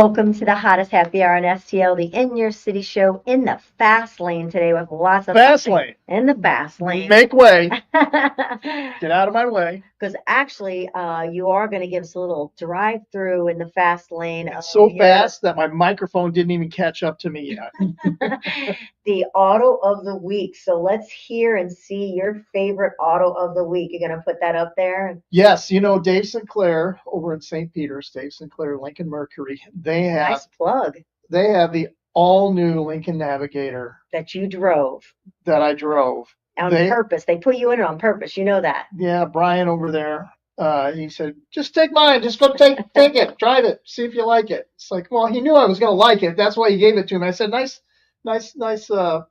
Welcome to the hottest happy hour on STL, the In Your City show in the fast lane today with lots of fast lane. In the fast lane. Make way. Get out of my way. Because actually, you are going to give us a little drive through in the fast lane. It's so fast that my microphone didn't even catch up to me yet. The auto of the week. So let's hear and see your favorite auto of the week. You're going to put that up there? Yes, you know Dave Sinclair over in St. Peter's, Dave Sinclair, Lincoln Mercury. They have nice plug. They have the all-new Lincoln Navigator that you drove. That I drove. On purpose. They put you in it on purpose. You know that. Yeah, Brian over there. He said, just take mine. Just go take it. Drive it. See if you like it. It's like, well, he knew I was going to like it. That's why he gave it to me. I said, nice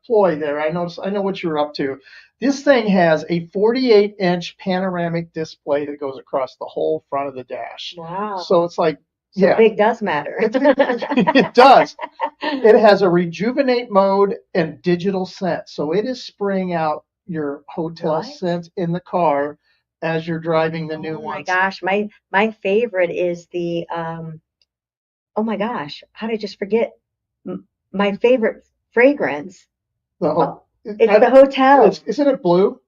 ploy there. I know what you're up to. This thing has a 48-inch panoramic display that goes across the whole front of the dash. Wow. So it's like, so big does matter. It does. It has a rejuvenate mode and digital scent. So it is spraying out your hotel scent in the car as you're driving the new ones. Oh my gosh, my favorite is the oh my gosh, how did I just forget my favorite fragrance? It's the hotel. Isn't it blue?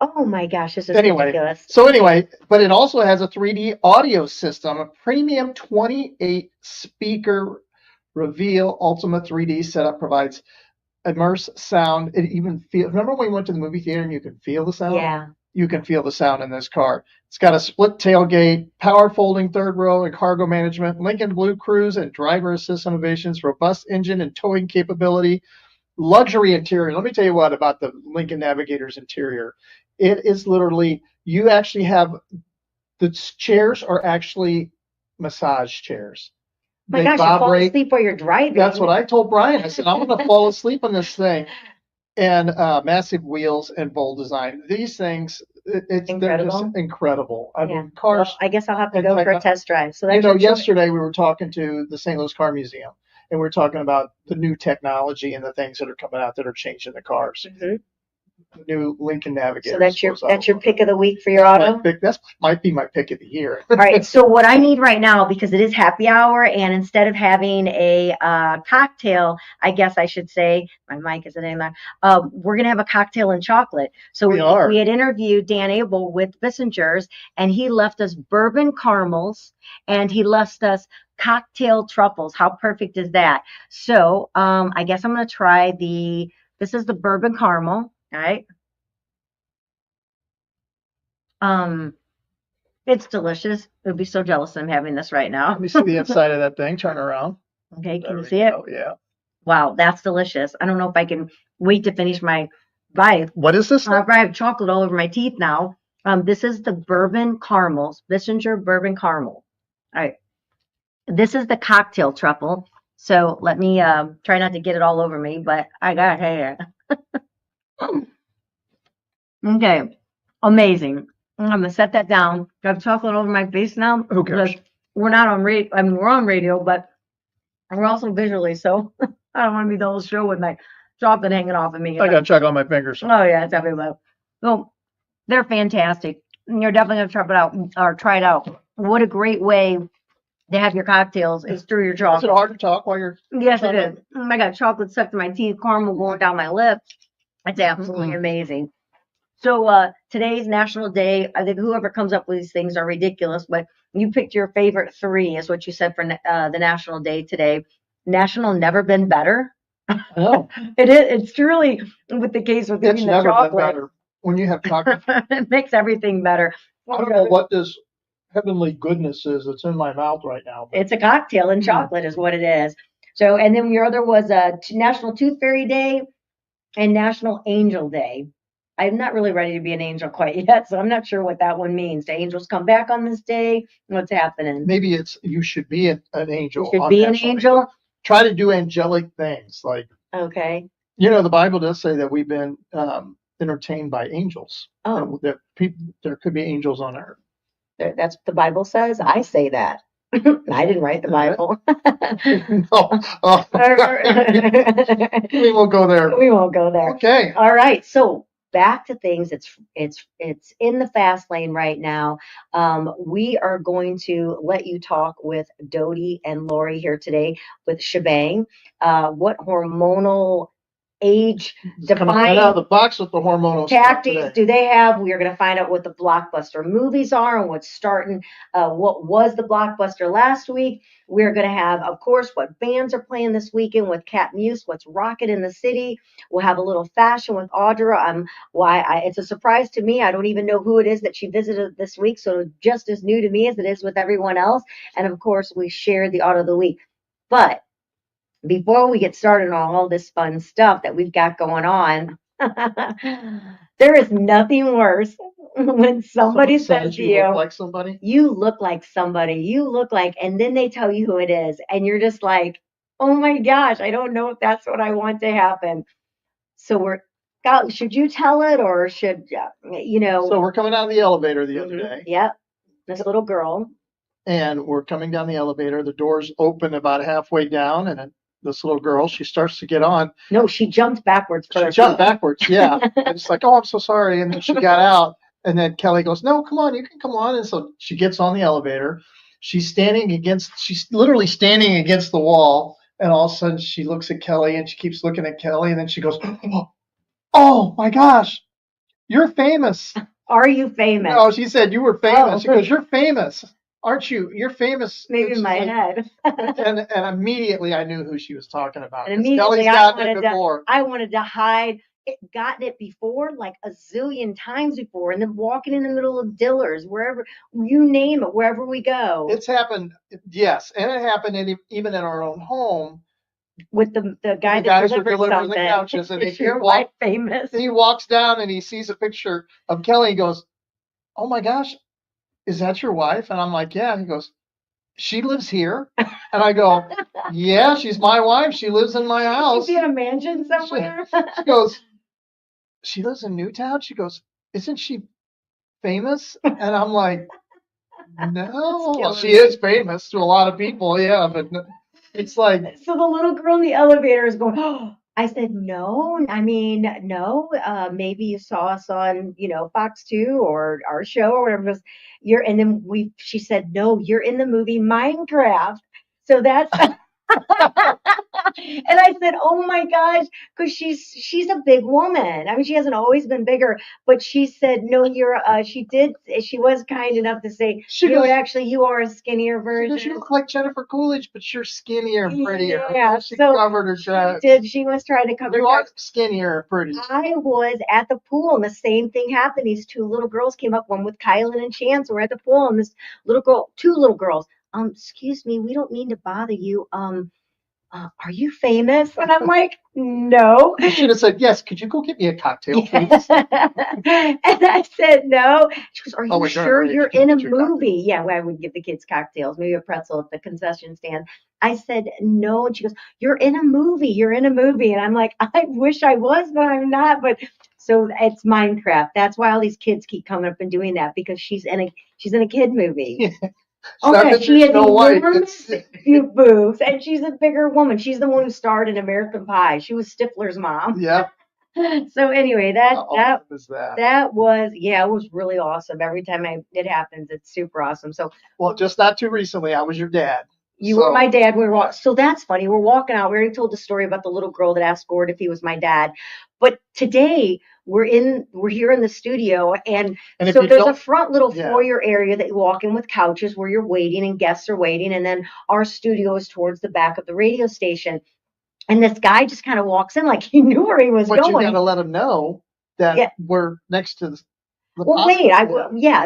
Oh my gosh, this is ridiculous. So anyway, but it also has a 3D audio system, a premium 28 speaker reveal Ultima 3D setup provides immersive sound. It even remember when we went to the movie theater and you could feel the sound? Yeah. You can feel the sound in this car. It's got a split tailgate, power folding third row and cargo management, Lincoln Blue Cruise and driver assist innovations, robust engine and towing capability, luxury interior. Let me tell you what about the Lincoln Navigator's interior. It is literally, you actually have, the chairs are actually massage chairs. My gosh, you fall asleep while you're driving. That's what I told Brian. I said, I'm going to fall asleep on this thing. And massive wheels and bold design. These things, they're just incredible. I mean, cars. Well, I guess I'll have to go for a test drive. So yesterday we were talking to the St. Louis Car Museum, and we were talking about the new technology and the things that are coming out that are changing the cars. Mm-hmm. The new Lincoln Navigator. So that's your pick of the week for your auto? That might be my pick of the year. All right. So what I need right now, because it is happy hour, and instead of having a cocktail, I guess I should say, my mic isn't in there, we're going to have a cocktail and chocolate. So we had interviewed Dan Abel with Bissinger's, and he left us bourbon caramels, and he left us cocktail truffles. How perfect is that? So I guess I'm going to try this is the bourbon caramel. All right. It's delicious. It would be so jealous I'm having this right now. Let me see the inside of that thing. Turn around. Okay, can you see it? Oh, yeah. Wow, that's delicious. I don't know if I can wait to finish my bite. What is this? I have chocolate all over my teeth now. This is the bourbon caramels, Bissinger bourbon caramel. All right. This is the cocktail truffle. So let me try not to get it all over me, but I got hair. Okay, amazing. I'm gonna set that down. I have chocolate over my face now. Okay. We're not on radio. I mean, we're on radio, but we're also visually. So I don't want to be the whole show with my chocolate hanging off of me. I got chocolate on my fingers. Oh yeah, it's everywhere. So they're fantastic. You're definitely gonna try it out. What a great way to have your cocktails is through your chocolate. Is it hard to talk while you're? Yes, it is. I got chocolate stuck to my teeth, caramel going down my lips. It's absolutely amazing. So today's National Day. I think whoever comes up with these things are ridiculous, but you picked your favorite 3 is what you said for the National Day today. National Never Been Better. Oh. It is. It's truly with the case with it's the never chocolate. Been better when you have chocolate. It makes everything better. I don't know what this heavenly goodness is that's in my mouth right now. It's a cocktail and chocolate is what it is. So, and then your other was National Tooth Fairy Day and National Angel Day. I'm not really ready to be an angel quite yet, so I'm not sure what that one means. Do angels come back on this day? What's happening? Maybe it's you should be an angel. You should be an angel? Try to do angelic things. Like, okay. You know, the Bible does say that we've been entertained by angels. Oh. That there could be angels on earth. That's what the Bible says? I say that. I didn't write the Bible. No. Oh. We won't go there. We won't go there. Okay. All right. So back to things. It's in the fast lane right now. We are going to let you talk with Dodie and Lori here today with SheBang. What hormonal age Coming right out of the box with the hormonal tactics do they have? We are going to find out what the blockbuster movies are and what's starting. What was the blockbuster last week? We're going to have, of course, what bands are playing this weekend with Mues, what's rocking in the city. We'll have a little fashion with Audra. It's a surprise to me. I don't even know who it is that she visited this week, so just as new to me as it is with everyone else. And of course, we shared the Auto of the Week. But before we get started on all this fun stuff that we've got going on, there is nothing worse when somebody says to you, look like somebody. You look like somebody. You look like, and then they tell you who it is, and you're just like, oh my gosh, I don't know if that's what I want to happen. So should you tell it or should So we're coming down the elevator the other day. Yep, this little girl. And we're coming down the elevator. The doors open about halfway down, and this little girl, she starts to get on. No, she jumped backwards first. She jumped backwards, yeah. And it's like, oh, I'm so sorry. And then she got out. And then Kelly goes, no, come on, you can come on. And so she gets on the elevator. She's literally standing against the wall. And all of a sudden she looks at Kelly and she keeps looking at Kelly. And then she goes, oh my gosh, you're famous. Are you famous? No, she said, you were famous. Oh. She goes, you're famous. Aren't you? You're famous. Maybe in my head. and immediately I knew who she was talking about. And immediately I wanted to hide. Gotten it before, like a zillion times before, and then walking in the middle of Dillard's, wherever you name it, wherever we go. It's happened, yes, and it happened even in our own home. With the guy that delivering the couches, and famous. And he walks down and he sees a picture of Kelly and goes, "Oh my gosh, is that your wife?" And I'm like, "Yeah." And he goes, "She lives here?" And I go, "Yeah, she's my wife. She lives in my house." She's in a mansion somewhere. She goes, "She lives in Newtown?" She goes, "Isn't she famous?" And I'm like, "No." Well, she is famous to a lot of people, yeah, but it's like. So the little girl in the elevator is going, oh. I said, no, I mean, no, maybe you saw us on, Fox 2 or our show or whatever it was. And then she said, no, you're in the movie Minecraft. So that's, and I said, oh my gosh, because she's a big woman. I mean, she hasn't always been bigger, but she said, no, she was kind enough to say, actually, you are a skinnier version. She look like Jennifer Coolidge, but you're skinnier and prettier. Yeah, she covered her chest. She was trying to cover her. You are skinnier and pretty. I was at the pool, and the same thing happened. These two little girls came up, one with Kylan and Chance. We're at the pool, and two little girls. Excuse me, we don't mean to bother you. Are you famous? And I'm like, no. You should have said, yes, could you go get me a cocktail, please? And I said, no. She goes, are you sure you're in a movie? Yeah, well, I would give the kids cocktails, maybe a pretzel at the concession stand. I said, no. And she goes, you're in a movie. You're in a movie. And I'm like, I wish I was, but I'm not. But so it's Minecraft. That's why all these kids keep coming up and doing that, because she's in a kid movie. Okay, she has enormous boobs, and she's a bigger woman. She's the one who starred in American Pie. She was Stifler's mom. Yeah. So anyway, that was it was really awesome. Every time it happens, it's super awesome. So just not too recently, I was your dad. You were my dad. So that's funny. We're walking out. We already told the story about the little girl that asked Gord if he was my dad. But today we're here in the studio, and so there's a front little foyer area that you walk in with couches where you're waiting and guests are waiting, and then our studio is towards the back of the radio station. And this guy just kind of walks in like he knew where he was going. But you got to let him know that we're next to the.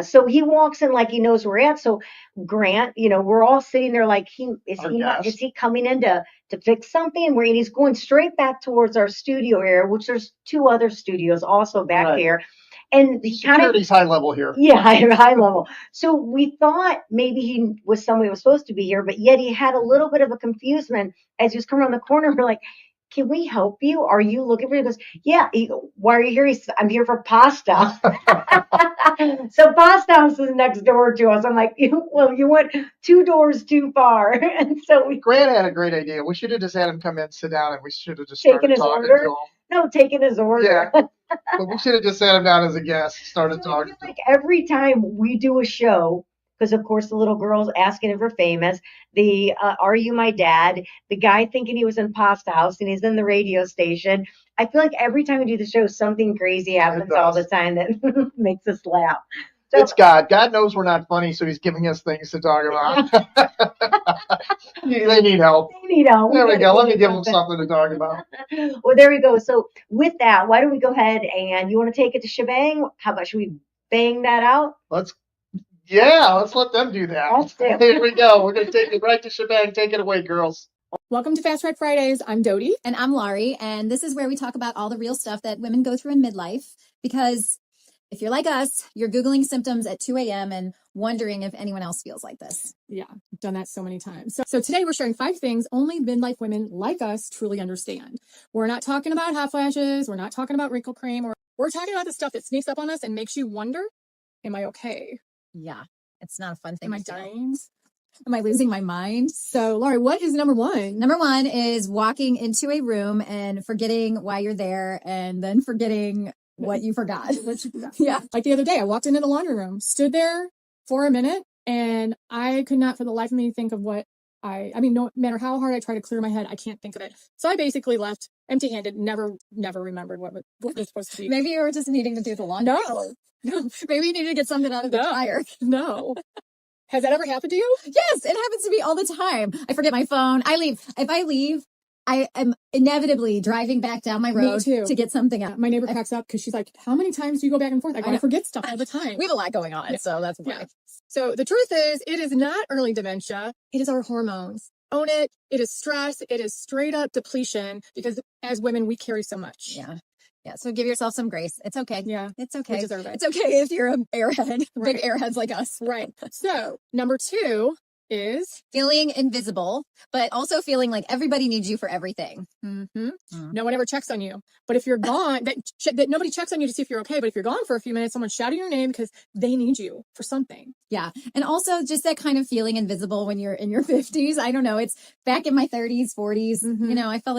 So he walks in like he knows where we're at. So Grant, we're all sitting there like is he coming in to fix something? And he's going straight back towards our studio area, which there's two other studios also back here. And he security's high level here. Yeah, high level. So we thought maybe he was somebody who was supposed to be here, but yet he had a little bit of a confusion as he was coming around the corner. We're like, can we help you? Are you looking for? He goes, yeah. Why are you here? I'm here for pasta. So Pasta House is next door to us. I'm like, you went 2 doors too far. And so Grant had a great idea. We should have just had him come in, sit down, and we should have just started talking to him. No, taking his order. Yeah. But we should have just sat him down as a guest, started So I talking. feel like every time we do a show, because of course the little girl's asking if we're famous, the "Are you my dad?" The guy thinking he was in Pasta House and he's in the radio station. I feel like every time we do the show, something crazy happens all the time that makes us laugh. So, it's God. God knows we're not funny, so he's giving us things to talk about. They need help. They need help. There we go. Let me give them something to talk about. Well, there we go. So with that, why don't we go ahead and you want to take it to SheBang? How about should we bang that out? Let's let them do that. That's it. Here we go. We're going to take it right to SheBang. Take it away, girls. Welcome to Fast Track Fridays. I'm Dodie. And I'm Laurie. And this is where we talk about all the real stuff that women go through in midlife. Because if you're like us, you're Googling symptoms at 2 a.m. and wondering if anyone else feels like this. Yeah, I've done that so many times. So today we're sharing 5 things only midlife women like us truly understand. We're not talking about hot flashes. We're not talking about wrinkle cream. We're talking about the stuff that sneaks up on us and makes you wonder, am I okay? Yeah, it's not a fun thing. Am I dying? Am I losing my mind? So, Laurie, what is number 1? Number 1 is walking into a room and forgetting why you're there and then forgetting what you forgot. Yeah. Like the other day, I walked into the laundry room, stood there for a minute, and I could not for the life of me think of what I mean, no matter how hard I try to clear my head, I can't think of it. So I basically left empty-handed, never remembered what was supposed to be. Maybe you were just needing to do the laundry. No. Maybe you needed to get something out of the dryer. No. Has that ever happened to you? Yes, it happens to me all the time. I forget my phone. I leave. If I leave, I am inevitably driving back down my road to get something out. My neighbor cracks up because she's like, how many times do you go back and forth? I forget stuff all the time. We have a lot going on, so that's why. Yeah. So the truth is, it is not early dementia. It is our hormones. Own it. It is stress. It is straight up depletion because as women, we carry so much. Yeah. Yeah. So give yourself some grace. It's okay. Yeah. It's okay. We deserve it. It's okay if you're an airhead, Right. big airheads like us. Right. So number 2 is feeling invisible, but also feeling like everybody needs you for everything. Mm-hmm. No one ever checks on you. But if you're gone, that nobody checks on you to see if you're okay. But if you're gone for a few minutes, someone's shouting your name because they need you for something. Yeah. And also just that kind of feeling invisible when you're in your 50s. I don't know. It's back in my 30s, 40s. Mm-hmm. You know, I felt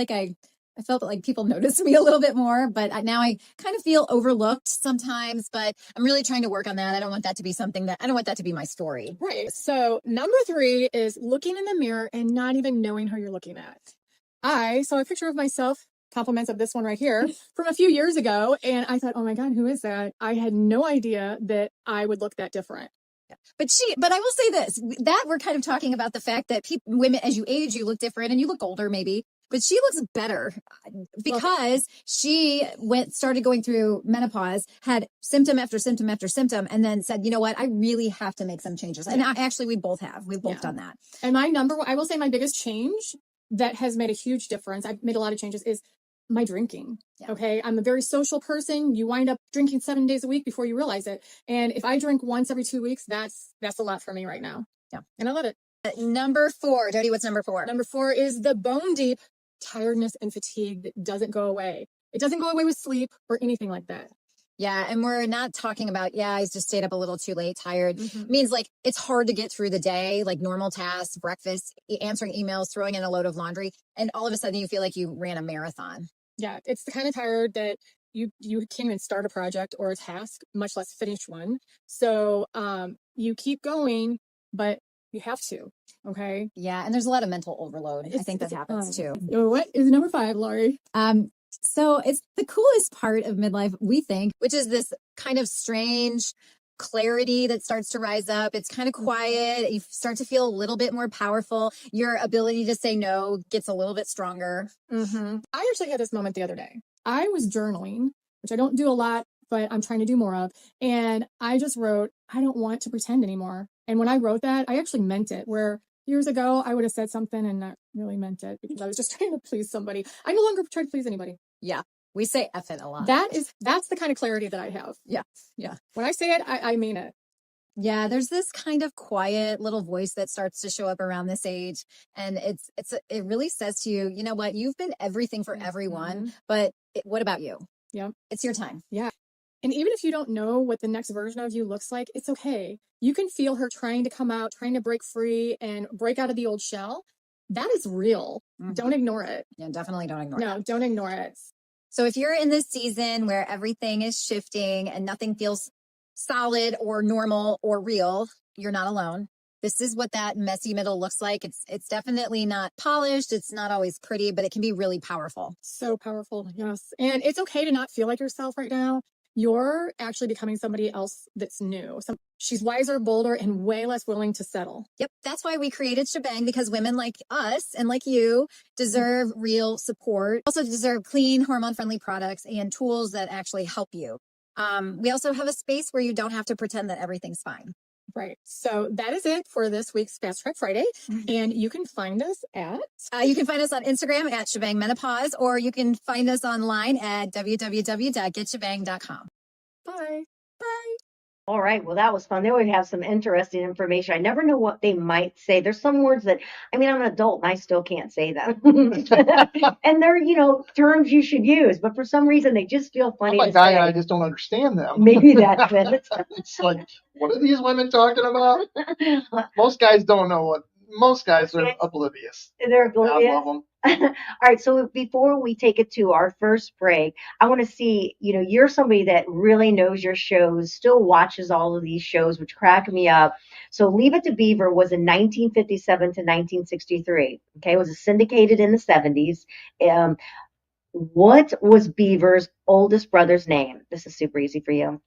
like people noticed me a little bit more, but now I kind of feel overlooked sometimes, but I'm really trying to work on that. I don't want that to be I don't want that to be my story. Right. So number 3 is looking in the mirror and not even knowing who you're looking at. I saw a picture of myself, compliments of this one right here, from a few years ago. And I thought, oh my God, who is that? I had no idea that I would look that different. But I will say this, that we're kind of talking about the fact that women, as you age, you look different and you look older maybe. But she looks better because she started going through menopause, had symptom after symptom after symptom, and then said, you know what, I really have to make some changes. And actually, we both have. We've both done that. And I will say my biggest change that has made a huge difference, I've made a lot of changes, is my drinking. Yeah. Okay. I'm a very social person. You wind up drinking 7 days a week before you realize it. And if I drink once every 2 weeks, that's a lot for me right now. Yeah. And I love it. Number 4, Dodie, what's number 4? Number 4 is the bone deep tiredness and fatigue that doesn't go away. It doesn't go away with sleep or anything like that. Yeah. And we're not talking about, I just stayed up a little too late, tired. Mm-hmm. It means like it's hard to get through the day, like normal tasks, breakfast, answering emails, throwing in a load of laundry. And all of a sudden you feel like you ran a marathon. Yeah. It's the kind of tired that you can't even start a project or a task, much less finish one. So you keep going, but you have to. Okay. Yeah. And there's a lot of mental overload. I think that happens too. What is number 5, Laurie? So it's the coolest part of midlife, we think, which is this kind of strange clarity that starts to rise up. It's kind of quiet. You start to feel a little bit more powerful. Your ability to say no gets a little bit stronger. Mm-hmm. I actually had this moment the other day. I was journaling, which I don't do a lot, but I'm trying to do more of. And I just wrote, I don't want to pretend anymore. And when I wrote that, I actually meant it, where years ago I would have said something and not really meant it because I was just trying to please somebody. I no longer try to please anybody. Yeah. We say F it a lot. That's the kind of clarity that I have. Yeah. Yeah. When I say it, I mean it. Yeah, there's this kind of quiet little voice that starts to show up around this age. And it really says to you, you know what, you've been everything for everyone, but what about you? Yeah. It's your time. Yeah. And even if you don't know what the next version of you looks like, it's okay. You can feel her trying to come out, trying to break free and break out of the old shell. That is real. Mm-hmm. Don't ignore it. Yeah, definitely don't ignore it. No, don't ignore it. So if you're in this season where everything is shifting and nothing feels solid or normal or real, you're not alone. This is what that messy middle looks like. It's definitely not polished. It's not always pretty, but it can be really powerful. So powerful. Yes. And it's okay to not feel like yourself right now. You're actually becoming somebody else that's new. She's wiser, bolder, and way less willing to settle. Yep. That's why we created SheBang, because women like us and like you deserve real support. Also deserve clean, hormone-friendly products and tools that actually help you. We also have a space where you don't have to pretend that everything's fine. Right. So that is it for this week's Fast Track Friday. And you can find us at... you can find us on Instagram at SheBang Menopause, or you can find us online at www.getshebang.com. Bye. Bye. All right. Well, that was fun. There we have some interesting information. I never know what they might say. There's some words that, I mean, I'm an adult and I still can't say them. And they're, terms you should use, but for some reason they just feel funny I'm to a guy say. and I just don't understand them. Maybe that's it. It's like, what are these women talking about? Most guys don't know what. Most guys are oblivious. They're oblivious. I love them. All right. So before we take it to our first break, I want to see, you're somebody that really knows your shows, still watches all of these shows, which crack me up. So Leave It to Beaver was in 1957 to 1963. Okay. It was syndicated in the 70s. What was Beaver's oldest brother's name? This is super easy for you.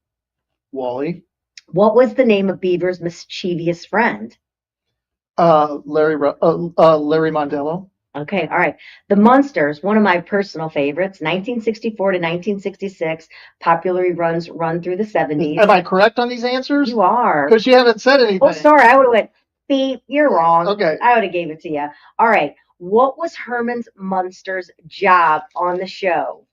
Wally. What was the name of Beaver's mischievous friend? Larry Mondello. Okay, all right. The Munsters, one of my personal favorites, 1964 to 1966, popularly run through the 70s. Am I correct on these answers? You are. Because you haven't said anything. Oh, sorry, I would have went, beep, you're wrong. Okay. I would have gave it to you. All right. What was Herman Munster's job on the show?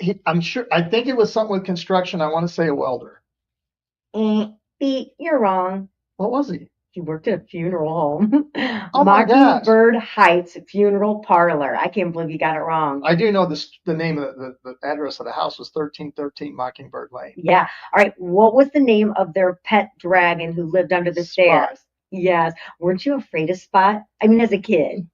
I think it was something with construction. I want to say a welder. Beep, you're wrong. What was he? He worked at a funeral home. Oh my gosh. Mockingbird Heights Funeral Parlor. I can't believe you got it wrong. I do know the name of the address of the house was 1313 Mockingbird Lane. Yeah. All right. What was the name of their pet dragon who lived under the stairs? Yes. Weren't you afraid of Spot? I mean, as a kid.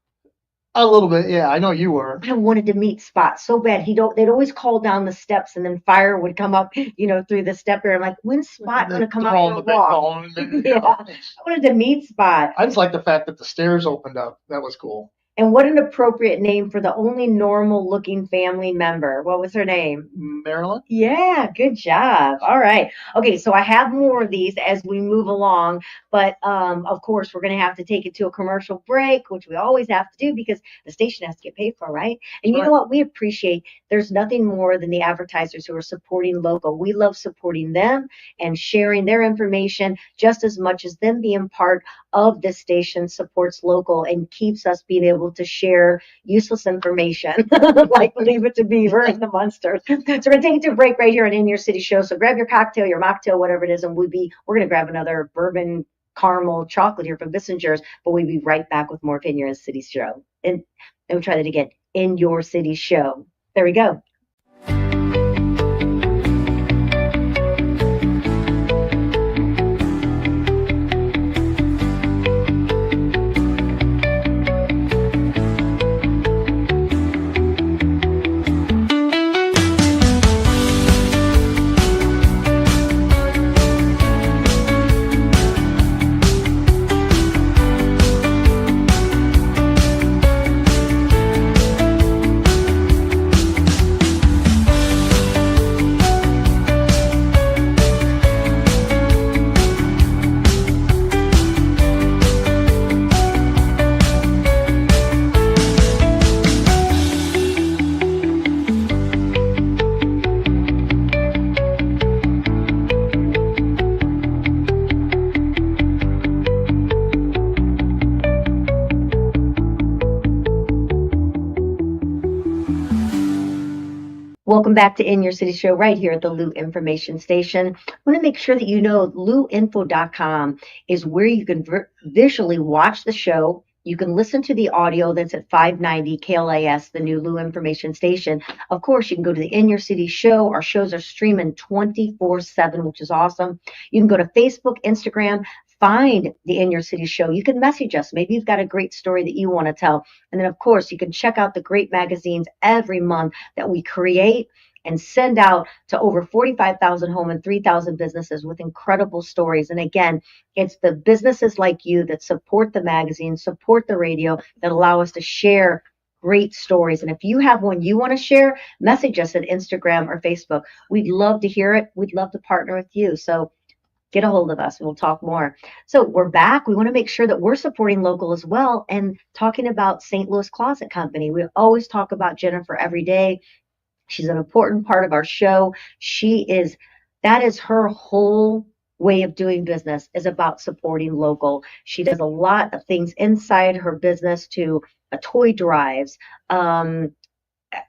A little bit, yeah. I know you were. I wanted to meet Spot so bad. They'd always call down the steps, and then fire would come up, through the step there. I'm like, when's Spot going to come out and walk? Yeah. I wanted to meet Spot. I just like the fact that the stairs opened up. That was cool. And what an appropriate name for the only normal-looking family member. What was her name? Marilyn? Yeah, good job. All right. Okay, so I have more of these as we move along, but of course, we're going to have to take it to a commercial break, which we always have to do because the station has to get paid for, right? And you know what? We appreciate there's nothing more than the advertisers who are supporting local. We love supporting them and sharing their information just as much as them being part of this station supports local and keeps us being able to share useless information like Leave It to Beaver and the Munsters. So we're going to take it to a break right here on In Your City Show. So grab your cocktail, your mocktail, whatever it is, and we're going to grab another bourbon caramel chocolate here from Bissinger's, but we'll be right back with more of In Your City Show. And we'll try that again. In Your City Show. There we go. Welcome back to In Your City Show right here at the Lou Information Station. I want to make sure that you know LouInfo.com is where you can visually watch the show. You can listen to the audio that's at 590 KLAS, the new Lou Information Station. Of course, you can go to the In Your City Show. Our shows are streaming 24/7, which is awesome. You can go to Facebook, Instagram, find the In Your City show, you can message us. Maybe you've got a great story that you want to tell. And then, of course, you can check out the great magazines every month that we create and send out to over 45,000 home and 3,000 businesses with incredible stories. And again, it's the businesses like you that support the magazine, support the radio, that allow us to share great stories. And if you have one you want to share, message us at Instagram or Facebook. We'd love to hear it. We'd love to partner with you. So get a hold of us. We'll talk more. So we're back. We want to make sure that we're supporting local as well and talking about St. Louis Closet Company. We always talk about Jennifer every day. She's an important part of our show. That is her whole way of doing business, is about supporting local. She does a lot of things inside her business to toy drives,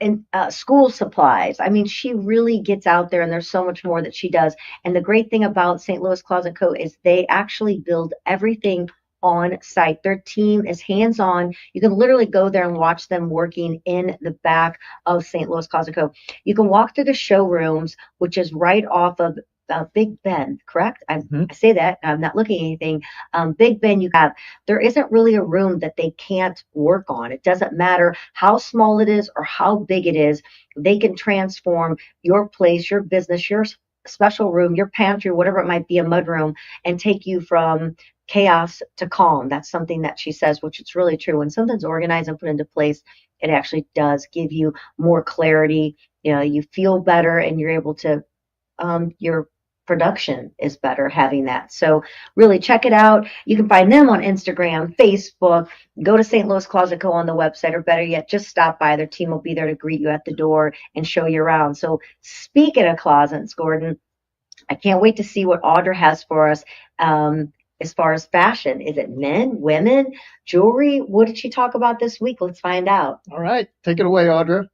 and school supplies. I mean, she really gets out there, and there's so much more that she does. And the great thing about St. Louis Closet Co. is they actually build everything on site. Their team is hands-on. You can literally go there and watch them working in the back of St. Louis Closet Co. You can walk through the showrooms, which is right off of Big Ben, correct? I say that. I'm not looking at anything. Big Ben, there isn't really a room that they can't work on. It doesn't matter how small it is or how big it is. They can transform your place, your business, your special room, your pantry, whatever it might be, a mudroom, and take you from chaos to calm. That's something that she says, which is really true. When something's organized and put into place, it actually does give you more clarity. You feel better, and you're able to, your production is better having that. So really check it out. You can find them on Instagram, Facebook. Go to St. Louis Closet Co. on the website, or better yet, just stop by. Their team will be there to greet you at the door and show you around. So speaking of closets, Gordon, I can't wait to see what Audra has for us. As far as fashion, is it men, women, jewelry? What did she talk about this week? Let's find out. All right, take it away, Audra.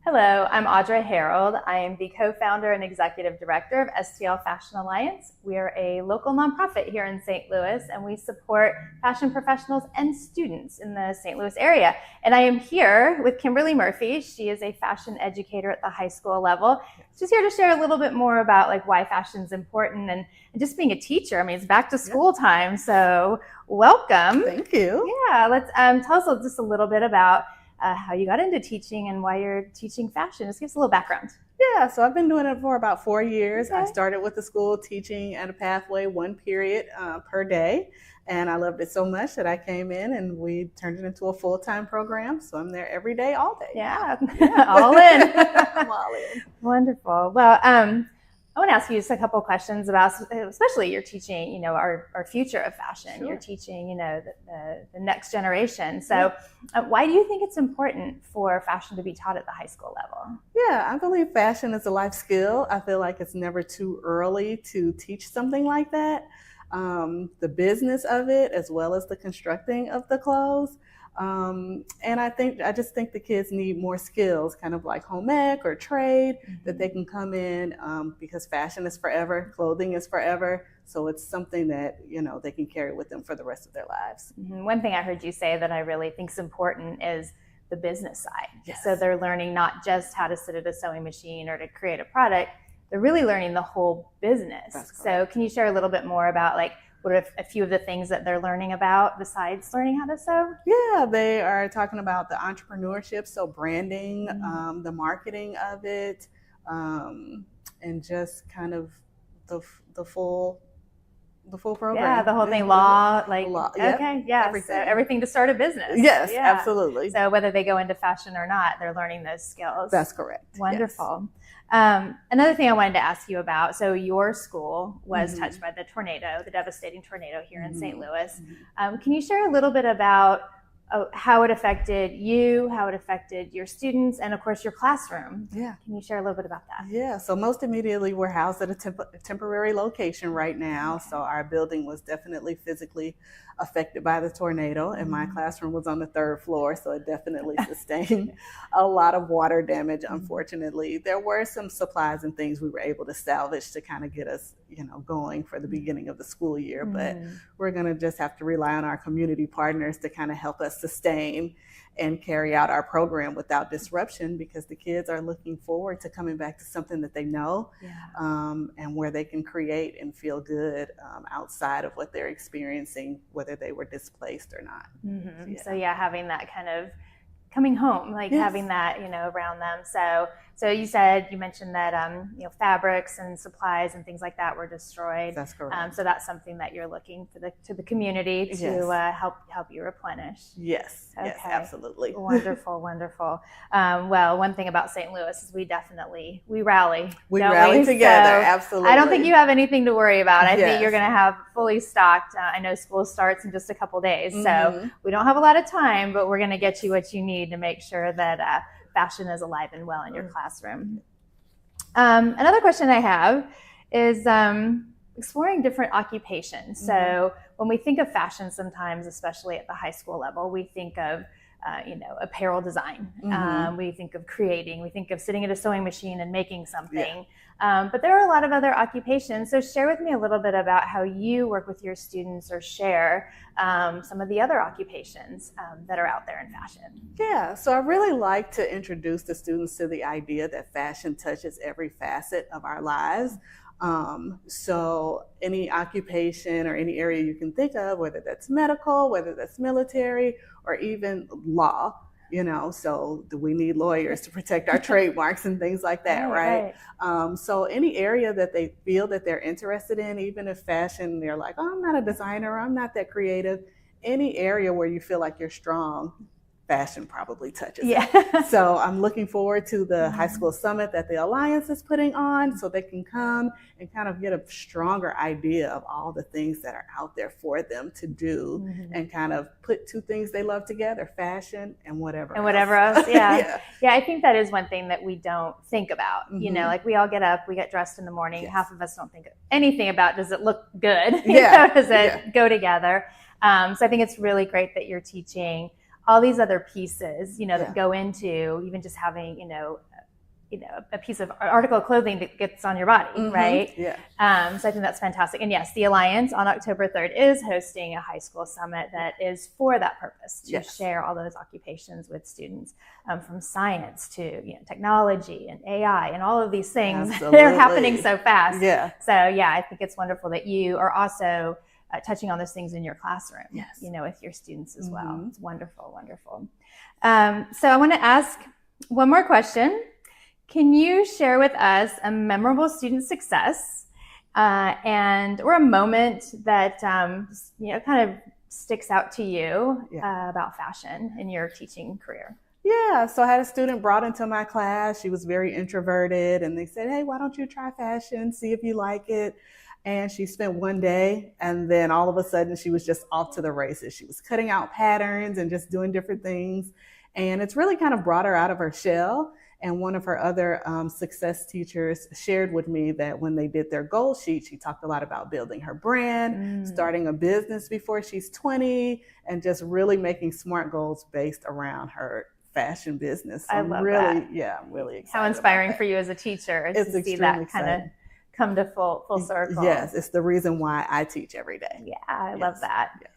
Hello, I'm Audra Harrold. I am the co-founder and executive director of STL Fashion Alliance. We are a local nonprofit here in St. Louis, and we support fashion professionals and students in the St. Louis area. And I am here with Kimberly Murphy. She is a fashion educator at the high school level. She's here to share a little bit more about why fashion is important and just being a teacher. I mean, it's back to school time, so welcome. Thank you. Yeah, let's tell us just a little bit about how you got into teaching and why you're teaching fashion. Just give us a little background. Yeah, so I've been doing it for about 4 years. Okay. I started with the school teaching at a pathway, one period per day. And I loved it so much that I came in and we turned it into a full-time program. So I'm there every day, all day. Yeah. All in. I'm all in. Wonderful. Well, I want to ask you just a couple of questions about, especially you're teaching, our future of fashion. Sure. You're teaching, the next generation. So why do you think it's important for fashion to be taught at the high school level? Yeah, I believe fashion is a life skill. I feel like it's never too early to teach something like that. The business of it, as well as the constructing of the clothes. And I just think the kids need more skills, kind of like home ec or trade, that they can come in, because fashion is forever, clothing is forever. So it's something that, they can carry with them for the rest of their lives. Mm-hmm. One thing I heard you say that I really think is important is the business side. Yes. So they're learning not just how to sit at a sewing machine or to create a product, they're really learning the whole business. So can you share a little bit more about what are a few of the things that they're learning about besides learning how to sew? Yeah, they are talking about the entrepreneurship, so branding, the marketing of it, and just kind of the full program. Yeah, the whole thing, law, yep, okay, yeah, everything. So everything to start a business. Yes, yeah. Absolutely. So whether they go into fashion or not, they're learning those skills. That's correct. Wonderful. Yes. Another thing I wanted to ask you about, so your school was touched by the devastating tornado here in St. Louis. Can you share a little bit about how it affected you, how it affected your students, and of course your classroom? Yeah. Can you share a little bit about that? Yeah, so most immediately we're housed at a temporary location right now. So our building was definitely physically affected by the tornado, and my classroom was on the 3rd floor, so it definitely sustained a lot of water damage, unfortunately. There were some supplies and things we were able to salvage to kind of get us, going for the beginning of the school year, but we're going to just have to rely on our community partners to kind of help us us sustain and carry out our program without disruption, because the kids are looking forward to coming back to something that they know, and where they can create and feel good outside of what they're experiencing, whether they were displaced or not. Mm-hmm. So having that kind of coming home, like having that, around them. So you mentioned that, fabrics and supplies and things like that were destroyed. That's correct. So that's something that you're looking to the community to help you replenish. Yes. Okay. Yes, absolutely. Wonderful, wonderful. Well, one thing about St. Louis is we rally. We rally together, so absolutely. I don't think you have anything to worry about. I think you're going to have fully stocked. I know school starts in just a couple days, so we don't have a lot of time, but we're going to get you what you need to make sure that fashion is alive and well in your classroom. Another question I have is exploring different occupations. So when we think of fashion sometimes, especially at the high school level, we think of apparel design. We think of creating, we think of sitting at a sewing machine and making something. But there are a lot of other occupations. So share with me a little bit about how you work with your students, or share some of the other occupations that are out there in fashion. Yeah, so I really like to introduce the students to the idea that fashion touches every facet of our lives. So any occupation or any area you can think of, whether that's medical, whether that's military, or even law, so do we need lawyers to protect our trademarks and things like that, right? So any area that they feel that they're interested in, even if fashion, they're like, oh, I'm not a designer, I'm not that creative, any area where you feel like you're strong, fashion probably touches it. So I'm looking forward to the high school summit that the Alliance is putting on, so they can come and kind of get a stronger idea of all the things that are out there for them to do, and kind of put two things they love together, fashion and whatever else. Yeah, I think that is one thing that we don't think about. Like we all get up, we get dressed in the morning. Half of us don't think anything about, does it look good? Does it go together? So I think it's really great that you're teaching all these other pieces, that go into even just having, a piece of article of clothing that gets on your body, right? So I think that's fantastic. And yes, the Alliance on October 3rd is hosting a high school summit that is for that purpose, to share all those occupations with students, from science to technology and AI and all of these things. They're happening so fast. So I think it's wonderful that you are also touching on those things in your classroom, with your students as well. It's wonderful, wonderful. So I want to ask one more question. Can you share with us a memorable student success or a moment that kind of sticks out to you about fashion in your teaching career? Yeah, so I had a student brought into my class. She was very introverted, and they said, hey, why don't you try fashion, see if you like it? And she spent one day, and then all of a sudden she was just off to the races. She was cutting out patterns and just doing different things. And it's really kind of brought her out of her shell. And one of her other success teachers shared with me that when they did their goal sheet, she talked a lot about building her brand, starting a business before she's 20, and just really making SMART goals based around her fashion business. So I love that. Yeah, I'm really excited. How inspiring for you as a teacher to see that kind of come to full circle. Yes, it's the reason why I teach every day. Yeah, I love that. Yes.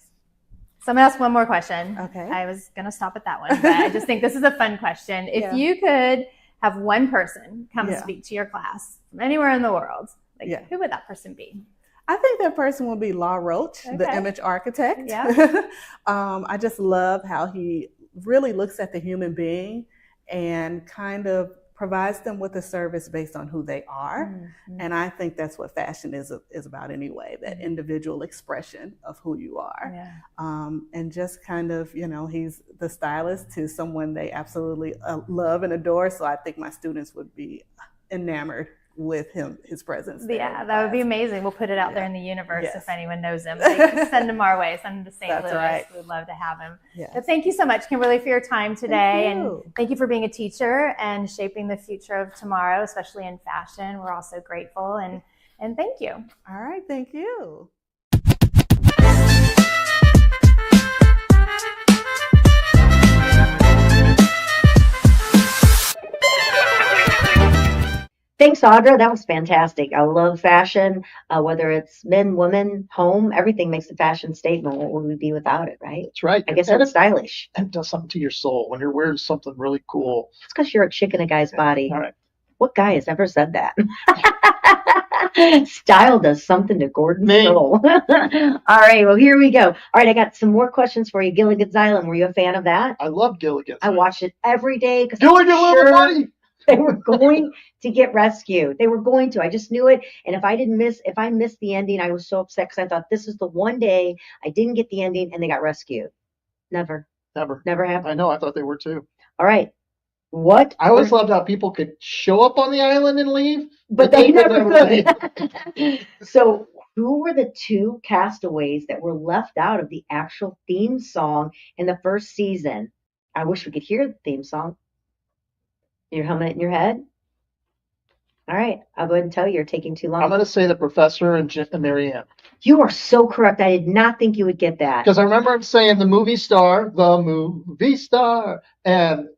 So I'm going to ask one more question. Okay. I was going to stop at that one, but I just think this is a fun question. If you could have one person come speak to your class from anywhere in the world, who would that person be? I think that person will be Law Roach, the image architect. Yeah. I just love how he really looks at the human being and kind of provides them with a service based on who they are. And I think that's what fashion is about anyway, that individual expression of who you are. And just kind of, he's the stylist to someone they absolutely love and adore. So I think my students would be enamored with his presence. Yeah, that would be amazing. We'll put it out there in the universe if anyone knows him. Send him our way. Send him to St. Louis. Right. We'd love to have him. But thank you so much, Kimberly, for your time today. And thank you for being a teacher and shaping the future of tomorrow, especially in fashion. We're all so grateful. And thank you. All right. Thank you. Thanks, Audra. That was fantastic. I love fashion, whether it's men, women, home, everything makes a fashion statement. What would we be without it, right? That's right. I guess it's stylish. And it does something to your soul when you're wearing something really cool. It's because you're a chick in a guy's body. All right. What guy has ever said that? Style does something to Gordon's soul. All right, well, here we go. All right, I got some more questions for you. Gilligan's Island, were you a fan of that? I love Gilligan's I watched it every day because Gilligan, little buddy. They were going to get rescued. They were going to. I just knew it. And if I missed the ending, I was so upset because I thought this is the one day I didn't get the ending and they got rescued. Never happened. I know. I thought they were too. All right. I always loved how people could show up on the island and leave, but they never could. So who were the two castaways that were left out of the actual theme song in the first season? I wish we could hear the theme song. You're humming it in your head? All right. I'll go ahead and tell you you're taking too long. I'm going to say the professor and Marianne. You are so correct. I did not think you would get that. Because I remember him saying the movie star, and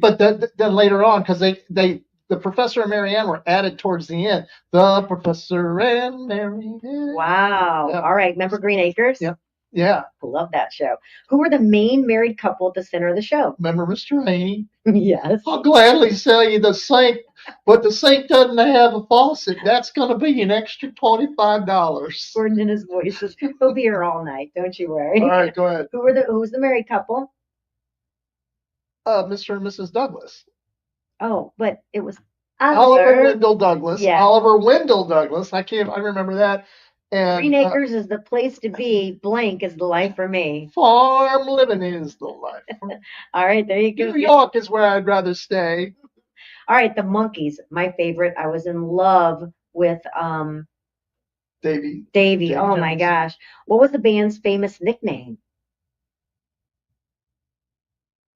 but then later on, because the professor and Marianne were added towards the end. The professor and Marianne. Wow. Yeah. All right. Remember Green Acres? Yep. Yeah. I love that show. Who were the main married couple at the center of the show? Remember Mr. Rainey? Yes. I'll gladly sell you the sink, but the sink doesn't have a faucet. That's going to be an extra $25. Gordon and his voices. He'll be here all night. Don't you worry. All right, go ahead. Who was the married couple? Mr. and Mrs. Douglas. Oh, but it was Oliver Wendell Douglas. Yeah. Oliver Wendell Douglas. I remember that. And Green Acres is the place to be. Blank is the life for me. Farm living is the life. All right, there you go. New York is where I'd rather stay. All right, the Monkees, my favorite. I was in love with Davy. Oh my gosh. What was the band's famous nickname?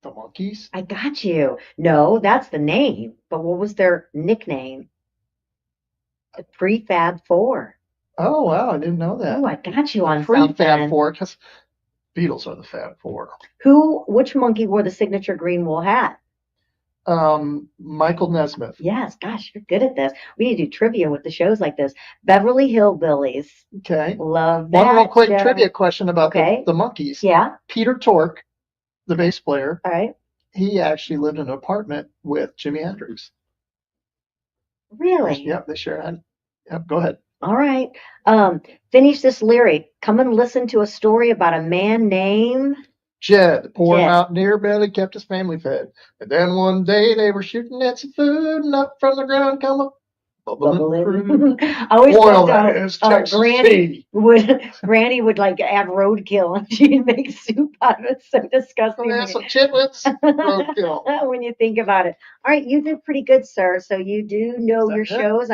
The Monkees? I got you. No, that's the name. But what was their nickname? The Prefab Four. Oh, wow. I didn't know that. Oh, I got you on something. Prefab Four, because Beatles are the Fab Four. Which monkey wore the signature green wool hat? Michael Nesmith. Yes, gosh, you're good at this. We need to do trivia with the shows like this. Beverly Hillbillies. Okay. Love that. One real quick show. Trivia question about the Monkees. Yeah. Peter Tork, the bass player. All right. He actually lived in an apartment with Jimi Hendrix. Really? Yep, they sure had. Yep, go ahead. All right. Finish this lyric. Come and listen to a story about a man named Jed. Poor mountaineer barely kept his family fed. And then one day they were shooting at some food, and up from the ground come a bubbling. I always thought Granny would like have roadkill and she'd make soup out of it. So disgusting. Oh, some chitlins. Roadkill. When you think about it. All right, you did pretty good, sir. So you do know your shows.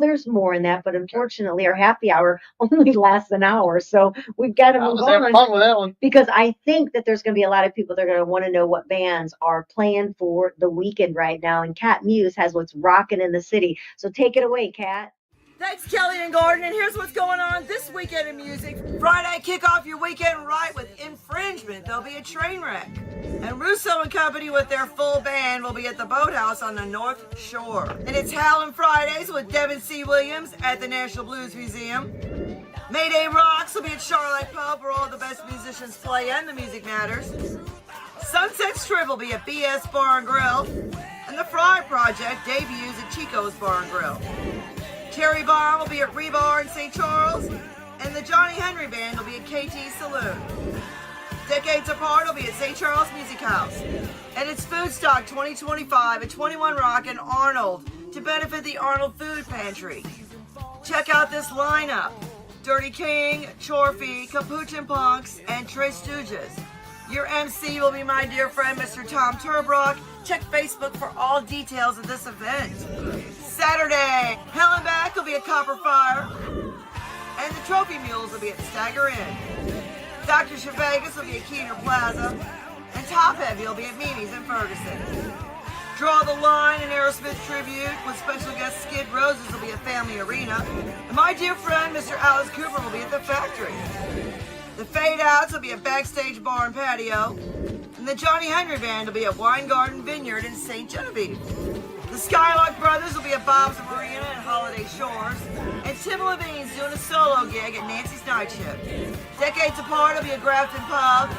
There's more in that, but unfortunately our happy hour only lasts an hour. So we've got to move on. Having fun with that one. Because I think that there's going to be a lot of people that are going to want to know what bands are playing for the weekend right now. And Kat Mues has what's rocking in the city. So take it away, Kat. Thanks, Kelly and Gordon, and here's what's going on this weekend in music. Friday, kick off your weekend right with Infringement. There'll be a train wreck. And Russo and Company with their full band will be at the Boathouse on the North Shore. And it's Howlin' Fridays with Devin C. Williams at the National Blues Museum. Mayday Rocks will be at Charlotte Pub where all the best musicians play and the music matters. Sunset Strip will be at BS Bar and Grill. And the Fry Project debuts at Chico's Bar and Grill. Cherry Bomb will be at Rebar in St. Charles. And the Johnny Henry Band will be at KT Saloon. Decades Apart will be at St. Charles Music House. And it's Foodstock 2025 at 21 Rock in Arnold to benefit the Arnold Food Pantry. Check out this lineup. Dirty King, Chorfy, Capuchin Punks, and Trey Stooges. Your MC will be my dear friend, Mr. Tom Turbrock. Check Facebook for all details of this event. Saturday, Hell and Back will be at Copper Fire. And the Trophy Mules will be at Stagger Inn. Dr. SheBang will be at Keener Plaza. And Top Heavy will be at Mimi's in Ferguson. Draw the Line and Aerosmith Tribute with special guest Skid Roses will be at Family Arena. And my dear friend, Mr. Alice Cooper, will be at the Factory. The Fade Outs will be at Backstage Bar and Patio. And the Johnny Henry Band will be at Wine Garden Vineyard in St. Genevieve. The Skylark Brothers will be at Bob's Marina and Holiday Shores. And Tim Levine's doing a solo gig at Nancy's Night Shift. Decades Apart will be at Grafton Pub.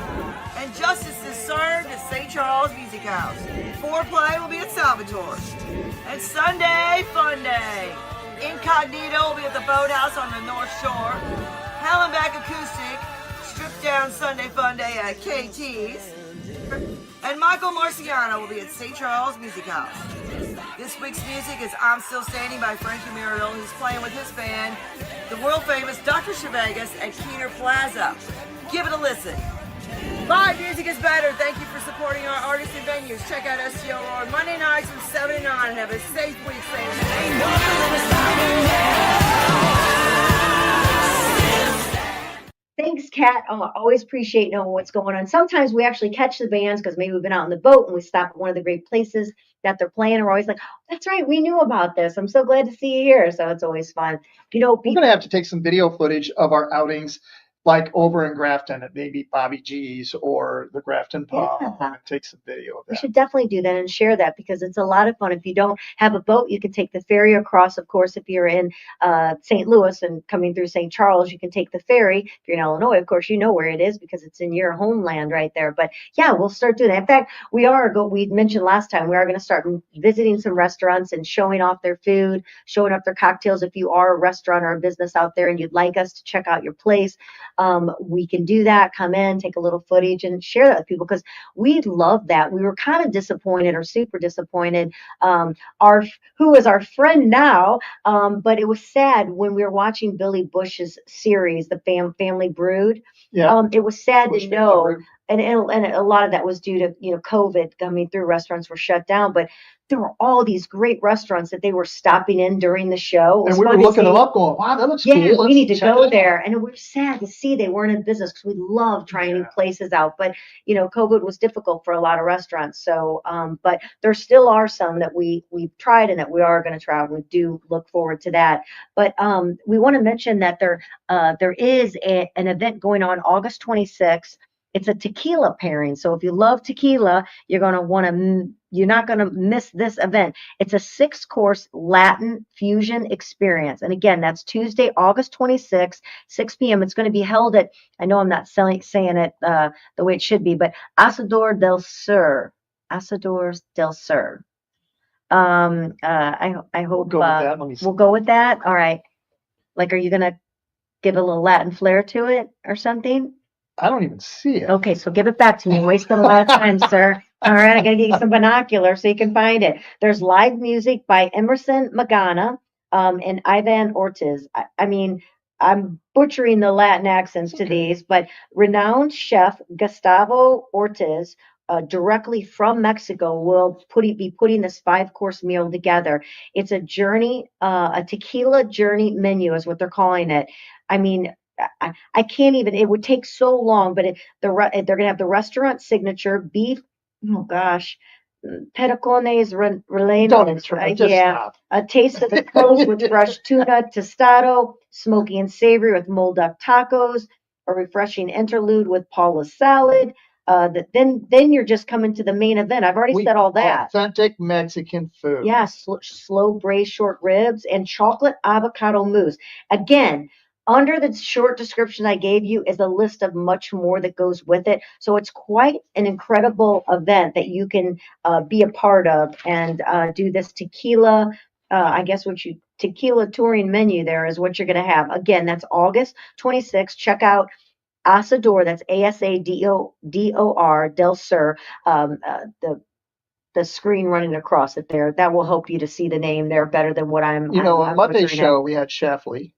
And Justice is served at St. Charles Music House. Foreplay will be at Salvatore's. And Sunday, Fun Day. Incognito will be at the Boathouse on the North Shore. Hallenbeck Acoustic, Stripped Down Sunday Fun Day at KT's. And Michael Marciano will be at St. Charles Music House. This week's music is I'm Still Standing by Frankie Muriel, who's playing with his band, the world-famous Dr. Shevegas at Keener Plaza. Give it a listen. Live music is better. Thank you for supporting our artists and venues. Check out STL on Monday nights from 7 to 9 and have a safe week. Thanks, Kat. I always appreciate knowing what's going on. Sometimes we actually catch the bands because maybe we've been out on the boat and we stop at one of the great places that they're playing. And we're always like, oh, that's right, we knew about this. I'm so glad to see you here. So it's always fun. We're going to have to take some video footage of our outings, like over in Grafton at maybe Bobby G's or the Grafton Pub, and take some video of that. We should definitely do that and share that because it's a lot of fun. If you don't have a boat, you can take the ferry across. Of course, if you're in St. Louis and coming through St. Charles, you can take the ferry. If you're in Illinois, of course, you know where it is because it's in your homeland right there. But yeah, we'll start doing that. In fact, we mentioned last time, we are going to start visiting some restaurants and showing off their food, showing off their cocktails. If you are a restaurant or a business out there and you'd like us to check out your place, we can do that, come in, take a little footage and share that with people because we love that. We were kind of disappointed or super disappointed. Who is our friend now, but it was sad when we were watching Billy Bush's series, The Family Brood. Yeah. It was sad to know, and a lot of that was due to, COVID coming through. Restaurants were shut down, but there were all these great restaurants that they were stopping in during the show. And we were looking them up going, wow, that looks cool. Yeah, we need to go there. And we're sad to see they weren't in business because we love trying new places out. But, COVID was difficult for a lot of restaurants. So, but there still are some that we've tried and that we are going to try. We do look forward to that. But we want to mention that there is an event going on August 26th. It's a tequila pairing. So if you love tequila, you're not going to miss this event. It's a 6-course Latin fusion experience. And again, that's Tuesday, August 26th, 6 p.m. It's going to be held at, I know I'm not saying it the way it should be, but Asador del Sur. Asador del Sur. I hope we'll go with that. All right. Like, are you going to give a little Latin flair to it or something? I don't even see it. Okay, so give it back to me. Wasting a lot of time, sir. All right, I got to get you some binoculars so you can find it. There's live music by Emerson Magana and Ivan Ortiz. I mean, I'm butchering the Latin accents to these, but renowned chef Gustavo Ortiz, directly from Mexico, will be putting this 5-course meal together. It's a journey, a tequila journey menu is what they're calling it. I mean, I can't even, it would take so long, but they're going to have the restaurant signature beef, petacones rellenos, a taste of the coast with fresh tuna, tostado, smoky and savory with molduck tacos, a refreshing interlude with Paula's salad. Then you're just coming to the main event. I've already said all that. Authentic Mexican food. Yes, slow braised short ribs and chocolate avocado mousse. Again, under the short description I gave you is a list of much more that goes with it. So it's quite an incredible event that you can be a part of and do this tequila, tequila touring menu there is what you're going to have. Again, that's August 26th. Check out Asador, that's Asador del Sur, the screen running across it there. That will help you to see the name there better than what I'm. On Monday's show, we had Schlafly.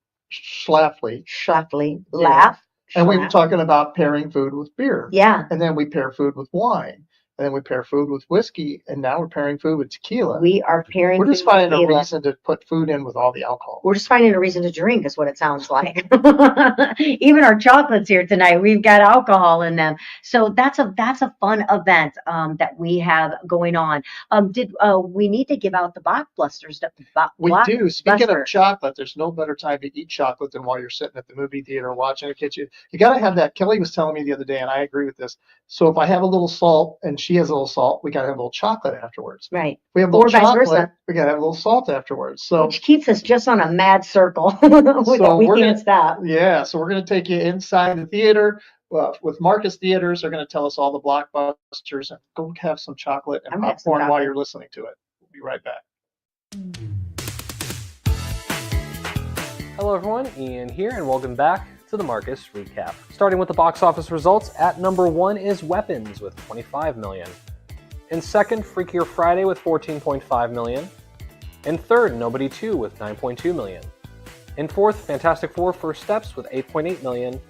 Laugh. And we were talking about pairing food with beer. Yeah. And then we pair food with wine. And then we pair food with whiskey. And now we're pairing food with tequila. We are pairing We're just finding a reason to put food in with all the alcohol. We're just finding a reason to drink is what it sounds like. Even our chocolates here tonight, we've got alcohol in them. So that's a fun event that we have going on. We need to give out the Blockbusters? We do. Speaking of chocolate, there's no better time to eat chocolate than while you're sitting at the movie theater watching a kitchen. You got to have that. Kelly was telling me the other day, and I agree with this. So if I have a little salt and she has a little salt, we got to have a little chocolate afterwards. Right. If we have a Or little vice chocolate, versa. we got to have a little salt afterwards. So Which keeps us just on a mad circle. We can't stop. Yeah, so we're going to take you inside the theater. With Marcus Theaters, they're going to tell us all the blockbusters, and go have some chocolate and popcorn while you're listening to it. We'll be right back. Hello everyone, Ian here, and welcome back to the Marcus Recap. Starting with the box office results, at number 1 is Weapons with $25 million. In second, Freakier Friday with $14.5 million. In third, Nobody 2 with $9.2 million. In fourth, Fantastic Four First Steps with $8.8 million.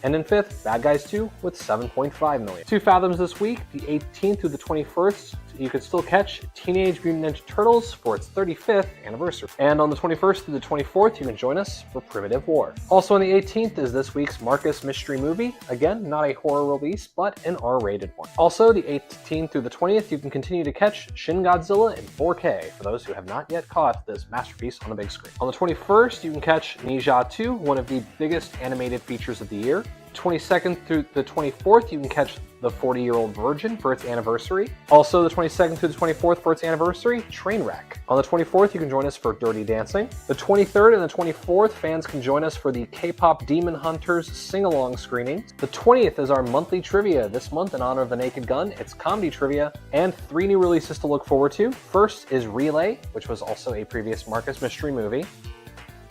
And in fifth, Bad Guys 2 with $7.5 million. 2 Fathoms this week, the 18th through the 21st, you can still catch Teenage Mutant Ninja Turtles for its 35th anniversary. And on the 21st through the 24th, you can join us for Primitive War. Also on the 18th is this week's Marcus Mystery Movie. Again, not a horror release, but an R-rated one. Also, the 18th through the 20th, you can continue to catch Shin Godzilla in 4K for those who have not yet caught this masterpiece on the big screen. On the 21st, you can catch Ninja 2, one of the biggest animated features of the year. 22nd through the 24th, you can catch The 40-Year-Old Virgin for its anniversary. Also, the 22nd through the 24th for its anniversary, Trainwreck. On the 24th, you can join us for Dirty Dancing. The 23rd and the 24th, fans can join us for the K-pop Demon Hunters sing-along screenings. The 20th is our monthly trivia. This month, in honor of The Naked Gun, it's comedy trivia, and 3 new releases to look forward to. First is Relay, which was also a previous Marcus Mystery movie,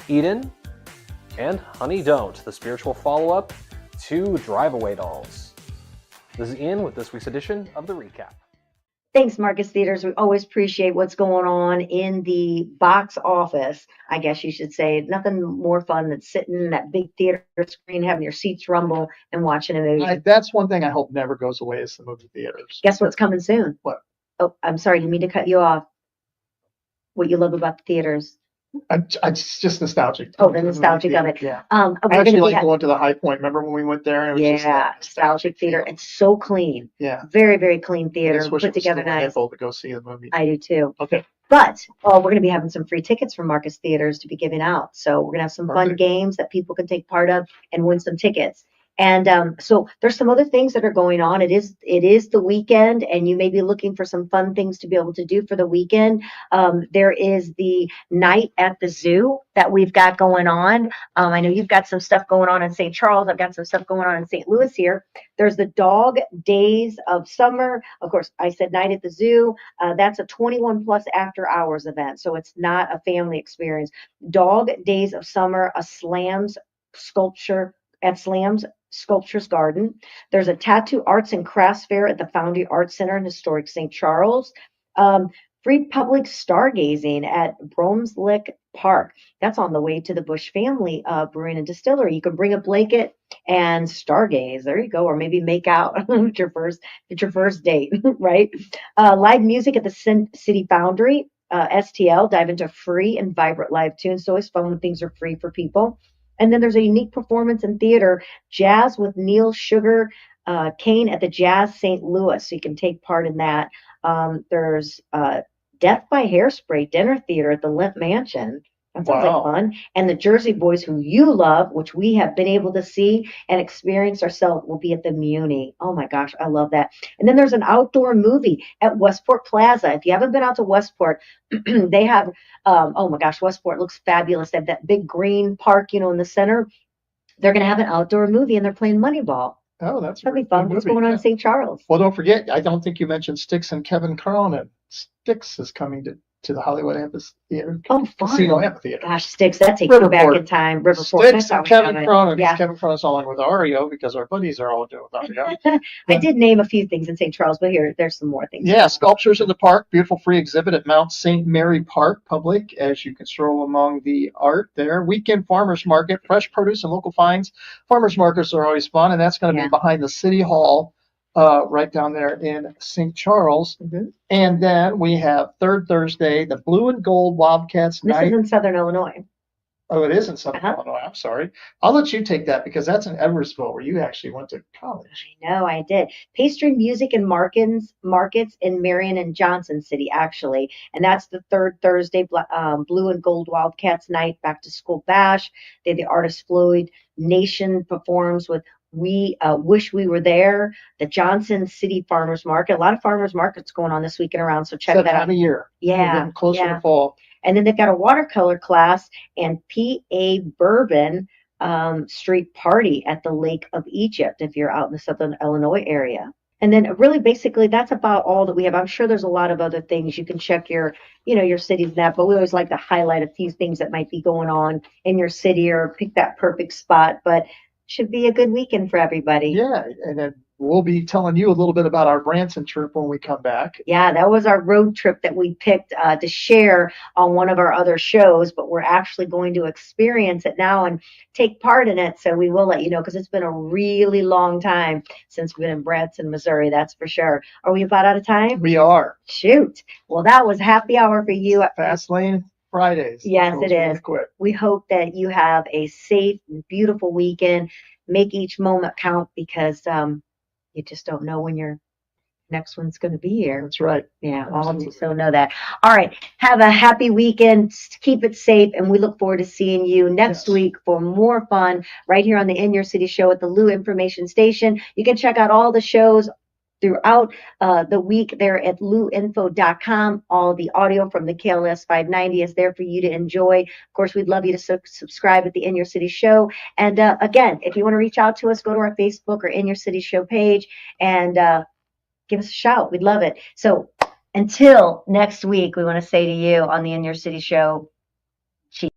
Eden, and Honey Don't, the spiritual follow-up to Drive-Away Dolls. This is Ian with this week's edition of The Recap. Thanks, Marcus Theaters. We always appreciate what's going on in the box office, I guess you should say. Nothing more fun than sitting in that big theater screen, having your seats rumble, and watching a movie. That's one thing I hope never goes away is the movie theaters. Guess what's coming soon? What? Oh, I'm sorry, didn't mean to cut you off. What you love about the theaters. It's just nostalgic. Oh, the nostalgic of it. Yeah. I actually like going to the High Point. Remember when we went there? And it was just nostalgic theater. It's so clean. Yeah. Very, very clean theater. Put together nice. To go see the movie. I do too. Okay. But we're going to be having some free tickets from Marcus Theaters to be giving out. So we're going to have some fun games that people can take part of and win some tickets. And so there's some other things that are going on. It is the weekend, and you may be looking for some fun things to be able to do for the weekend. There is the night at the zoo that we've got going on. I know you've got some stuff going on in St. Charles. I've got some stuff going on in St. Louis here. There's the Dog Days of Summer. Of course, I said night at the zoo. That's a 21 plus after hours event, so it's not a family experience. Dog Days of Summer, a Slams sculpture at Slams Sculptures Garden. There's a tattoo arts and crafts fair at the Foundry Arts Center in historic St. Charles. Free public stargazing at Bromslick Park. That's on the way to the Bush Family Brewing and Distillery. You can bring a blanket and stargaze. There you go. Or maybe make out at your first date, right? Live music at the City Foundry. STL, dive into free and vibrant live tunes. So it's fun when things are free for people. And then there's a unique performance in theater, Jazz with Neil Sugar Kane at the Jazz St. Louis. So you can take part in that. There's Death by Hairspray dinner theater at the Limp Mansion. That sounds like fun. And the Jersey Boys, who you love, which we have been able to see and experience ourselves, will be at the Muni. Oh my gosh, I love that. And then there's an outdoor movie at Westport Plaza. If you haven't been out to Westport, they have, oh my gosh, Westport looks fabulous. They have that big green park, in the center. They're going to have an outdoor movie, and they're playing Moneyball. Oh, that's That'll be fun. What's going on in St. Charles? Well, don't forget, I don't think you mentioned Styx and Kevin Cronin. Styx is coming to the Hollywood Amphitheater. Oh, fun. Casino Amphitheater. Gosh, Styx, that takes you back in time. Riverport. Styx and Kevin Cronin. Yeah. Kevin Cronin's along with Ario because our buddies are all doing with Ario. I did name a few things in St. Charles, but there's some more things. Yeah, Sculptures in the Park, beautiful free exhibit at Mount St. Mary Park Public as you can stroll among the art there. Weekend farmers market, fresh produce and local finds. Farmers markets are always fun, and that's going to be behind the City Hall. Right down there in St. Charles. Mm-hmm. And then we have third Thursday, the Blue and Gold Wildcats Night. This is in Southern Illinois. Oh, it is in Southern Illinois. I'm sorry. I'll let you take that because that's in Edwardsville where you actually went to college. I know, I did. Pastry, music, and markets in Marion and Johnson City, actually. And that's the third Thursday, Blue and Gold Wildcats Night, back to school bash. The artist Floyd Nation performs with We wish we were there. The Johnson City Farmers Market. A lot of farmers markets going on this weekend around, so check that Time out. of year. We're Yeah, getting closer yeah. to fall. And then they've got a watercolor class and PA Bourbon street party at the Lake of Egypt if you're out in the Southern Illinois area. And then really basically that's about all that we have. I'm sure there's a lot of other things. You can check your, your city's map, but we always like to highlight a few things that might be going on in your city or pick that perfect spot. But should be a good weekend for everybody. Yeah, and then we'll be telling you a little bit about our Branson trip when we come back. Yeah, that was our road trip that we picked to share on one of our other shows, but we're actually going to experience it now and take part in it. So we will let you know because it's been a really long time since we've been in Branson, Missouri, that's for sure. Are we about out of time? We are. Shoot. Well, that was happy hour for you. Fast Lane Fridays. Yes, it is. Quick. We hope that you have a safe and beautiful weekend. Make each moment count because you just don't know when your next one's going to be here. That's right. Yeah, all so know that. All right. Have a happy weekend. Keep it safe. And we look forward to seeing you next week for more fun right here on the In Your City show at the Lou Information Station. You can check out all the shows throughout the week there at louinfo.com. All the audio from the KLS 590 is there for you to enjoy. Of course, we'd love you to subscribe at the In Your City show. And again, if you want to reach out to us, go to our Facebook or In Your City show page and give us a shout. We'd love it. So until next week, we want to say to you on the In Your City show, cheers.